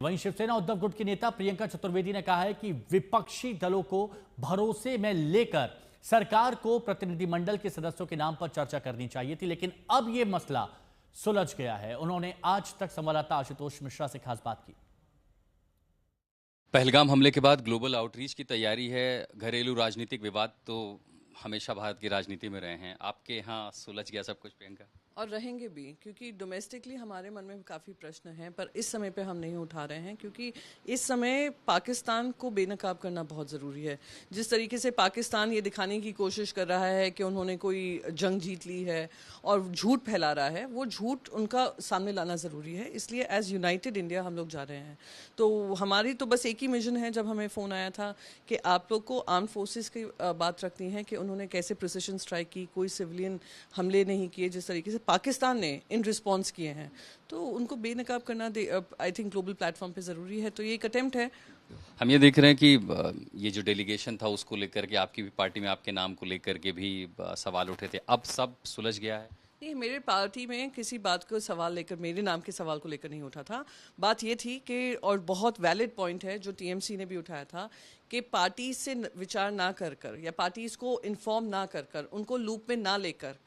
वहीं शिवसेना उद्धव गुट की नेता प्रियंका चतुर्वेदी ने कहा है कि विपक्षी दलों को भरोसे में लेकर सरकार को प्रतिनिधिमंडल के सदस्यों के नाम पर चर्चा करनी चाहिए थी, लेकिन अब यह मसला सुलझ गया है। उन्होंने आज तक संवाददाता आशुतोष मिश्रा से खास बात की। पहलगाम हमले के बाद ग्लोबल आउटरीच की तैयारी है। घरेलू राजनीतिक विवाद तो हमेशा भारत की राजनीति में रहे हैं। आपके यहाँ सुलझ गया सब कुछ प्रियंका? और रहेंगे भी, क्योंकि डोमेस्टिकली हमारे मन में काफ़ी प्रश्न हैं, पर इस समय पे हम नहीं उठा रहे हैं क्योंकि इस समय पाकिस्तान को बेनकाब करना बहुत ज़रूरी है। जिस तरीके से पाकिस्तान ये दिखाने की कोशिश कर रहा है कि उन्होंने कोई जंग जीत ली है और झूठ फैला रहा है, वो झूठ उनका सामने लाना ज़रूरी है। इसलिए एज़ यूनाइटेड इंडिया हम लोग जा रहे हैं। तो हमारी तो बस एक ही मिशन है। जब हमें फ़ोन आया था कि आप लोग को आर्म फोर्सेस की बात रखनी है कि उन्होंने कैसे प्रिसिशन स्ट्राइक की, कोई सिविलियन हमले नहीं किए जिस तरीके से पाकिस्तान ने इन रिस्पॉन्स किए हैं, तो उनको बेनकाब करना आई थिंक ग्लोबल प्लेटफॉर्म पे ज़रूरी है। तो ये एक अटेम्प्ट है। हम ये देख रहे हैं कि ये जो डेलीगेशन था उसको लेकर के आपकी भी पार्टी में आपके नाम को लेकर के भी सवाल उठे थे, अब सब सुलझ गया है? नहीं, मेरे पार्टी में किसी बात को सवाल लेकर, मेरे नाम के सवाल को लेकर नहीं उठा था। बात ये थी कि, और बहुत वैलिड पॉइंट है जो टीएमसी ने भी उठाया था, कि पार्टी से विचार ना कर या पार्टीज को इन्फॉर्म ना कर उनको लूप में ना लेकर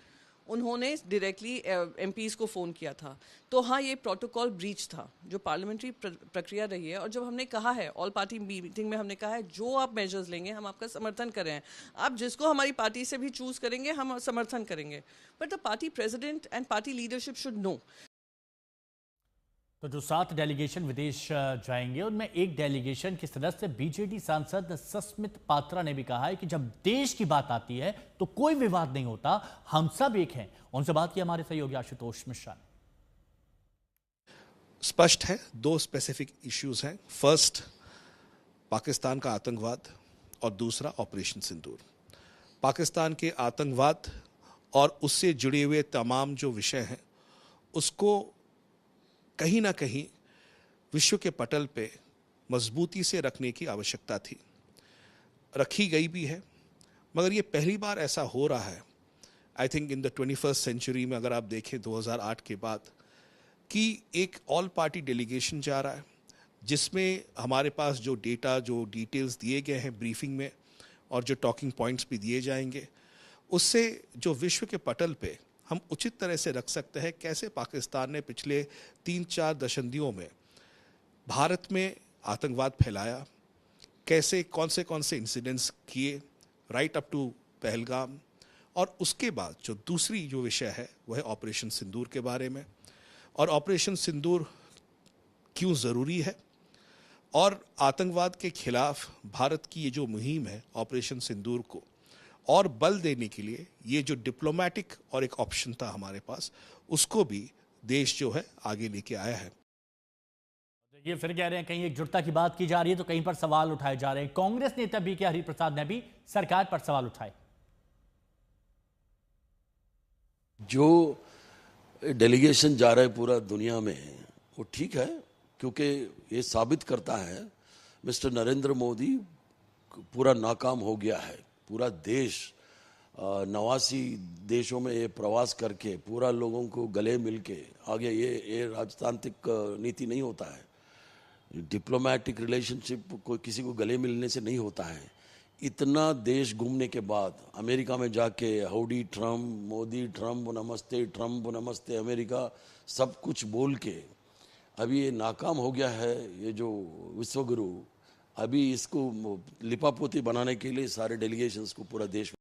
उन्होंने डायरेक्टली एमपीज़ को फ़ोन किया था। तो हाँ, ये प्रोटोकॉल ब्रीच था जो पार्लियामेंट्री प्रक्रिया रही है। और जब हमने कहा है, ऑल पार्टी मीटिंग में हमने कहा है, जो आप मेजर्स लेंगे हम आपका समर्थन कर रहे हैं। आप जिसको हमारी पार्टी से भी चूज़ करेंगे हम समर्थन करेंगे, but the party president and party leadership should know. तो जो 7 डेलीगेशन विदेश जाएंगे उनमें एक डेलीगेशन के सदस्य बीजेडी सांसद सस्मित पात्रा ने भी कहा है कि जब देश की बात आती है तो कोई विवाद नहीं होता, हम सब एक हैं। उनसे बात की हमारे सहयोगी आशुतोष मिश्रा ने। स्पष्ट है, 2 स्पेसिफिक इश्यूज हैं। फर्स्ट, पाकिस्तान का आतंकवाद और दूसरा ऑपरेशन सिंदूर। पाकिस्तान के आतंकवाद और उससे जुड़े हुए तमाम जो विषय हैं उसको कहीं ना कहीं विश्व के पटल पे मजबूती से रखने की आवश्यकता थी, रखी गई भी है। मगर ये पहली बार ऐसा हो रहा है, I think in the 21st century में, अगर आप देखें 2008 के बाद, कि एक ऑल पार्टी डेलीगेशन जा रहा है जिसमें हमारे पास जो डेटा, जो डिटेल्स दिए गए हैं ब्रीफिंग में और जो टॉकिंग पॉइंट्स भी दिए जाएंगे, उससे जो विश्व के पटल पे हम उचित तरह से रख सकते हैं कैसे पाकिस्तान ने पिछले 3-4 दशंधियों में भारत में आतंकवाद फैलाया, कैसे कौन से इंसिडेंट्स किए राइट अप टू पहलगाम। और उसके बाद जो दूसरी जो विषय है वह है ऑपरेशन सिंदूर के बारे में, और ऑपरेशन सिंदूर क्यों ज़रूरी है, और आतंकवाद के खिलाफ भारत की ये जो मुहिम है ऑपरेशन सिंदूर को और बल देने के लिए ये जो डिप्लोमेटिक और एक ऑप्शन था हमारे पास, उसको भी देश जो है आगे लेके आया है। ये फिर कह रहे हैं कहीं एकजुटता की बात की जा रही है तो कहीं पर सवाल उठाए जा रहे हैं। कांग्रेस नेता बीके हरिप्रसाद ने भी सरकार पर सवाल उठाए। जो डेलीगेशन जा रहा है पूरा दुनिया में, वो ठीक है, क्योंकि ये साबित करता है मिस्टर नरेंद्र मोदी पूरा नाकाम हो गया है। पूरा देश 89 देशों में ये प्रवास करके पूरा लोगों को गले मिल के आगे, ये राजतांत्रिक नीति नहीं होता है। डिप्लोमेटिक रिलेशनशिप कोई किसी को गले मिलने से नहीं होता है। इतना देश घूमने के बाद अमेरिका में जाके हाउडी ट्रम्प, मोदी ट्रम्प नमस्ते अमेरिका, सब कुछ बोल के अभी ये नाकाम हो गया है। ये जो विश्वगुरु, अभी इसको लिपापोती बनाने के लिए सारे डेलीगेशंस को पूरा देश